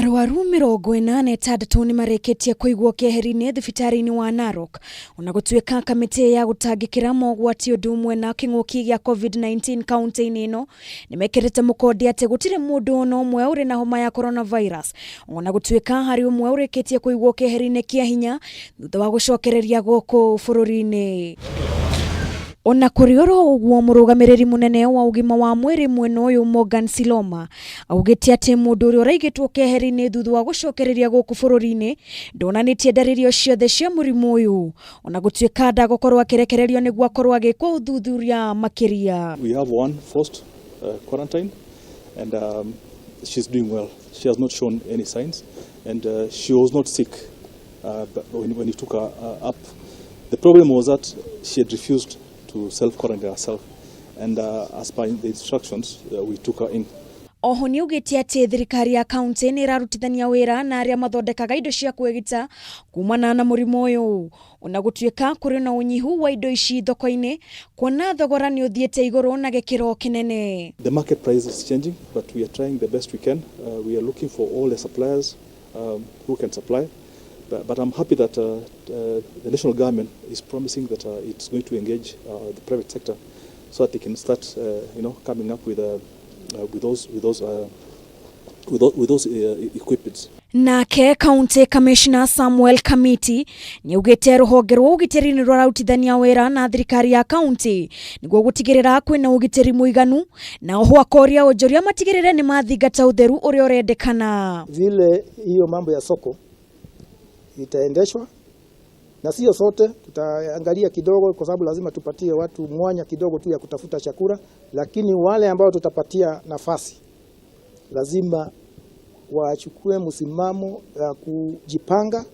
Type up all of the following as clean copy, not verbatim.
Arwaru 86 nimareketie kuigwo keheri-ini thibitari-ini wa Narok onagutuika kamiti ya gutangikira mogwati undu umwe na king'uki gya COVID-19 kaunti-ini ino nimekirite mukonde ati gutiri mundu ono umwe uri na homa ya coronavirus onagutuika hari umwe ureketie kuigwo keheri-ini kiahinya thutha wa gucokereria guku bururi-ini. Ona kurioro ugwo murugamiriri munene wa ugima wa mwiri mwena uyu Siloma augite ati mundu uri uraigitwo keheri-ini thutha wa gucokereria guku bururi-ini ndonanitie ndaririo ciothe cia murimu uyu ona gutuika ndagukorwo akirekererio niguo akorwo agikwo uthuthuria makiria. We have one forced quarantine and she's doing well. She has not shown any signs and she was not sick when he took her up. The problem was that she had refused to self-quarantine herself and as per the instructions we took her in. Oho ni ugiti ati thirikari ya kaunti ni irarutithania wira na aria mathondekaga indo cia kwegita kumana na murimu uyu ona gutuika kuri na unyihu wa indo ici thoko-ini kuona thogora ni uthiete iguru na gikiro kinene. The market price is changing but we are trying the best we can. We are looking for all the suppliers who can supply. But I'm happy that the national government is promising that it's going to engage the private sector so that they can start, coming up with those equipments. Nake County Commissioner Samuel Kamiti ni ugite ruhonge rwa ugitiri ni rwarutithania wira na thirikari ya county niguo gutigirira kwina ugitiri muiganu na oho akoria onjoria matigirire ni mathingata utheru uri urendekana. Vile hiyo mambo ya soko itaendeshwa na sio sote, tutaangalia kidogo kwa sababu lazima tupatie watu mwanya kidogo tu ya kutafuta chakula, lakini wale ambao tutapatia nafasi lazima wachukue msimamo ya kujipanga,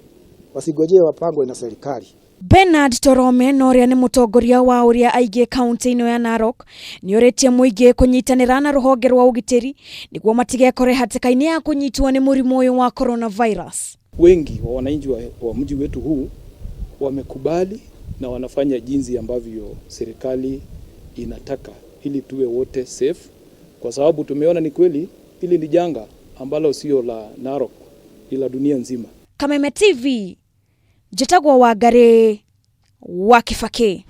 wasigojee wapangwe na serikali. Bernard Torome noria ni mutongoria wa uria aige kaunti ino ya Narok ni oretie muige kunyitanira na ruhonge rwa ugitiri niguo matigekore hatikaini ya kunyitwo ni murimu uyu wa coronavirus. Wengi wa wananchi wa mji wetu huu wamekubali na wanafanya jinsi ambavyo serikali inataka ili tuwe wote safe, kwa sababu tumeona ni kweli hili ni janga ambalo sio la Narok ila dunia nzima. Kameme TV, Jitagwa Wangari wa Kibaki.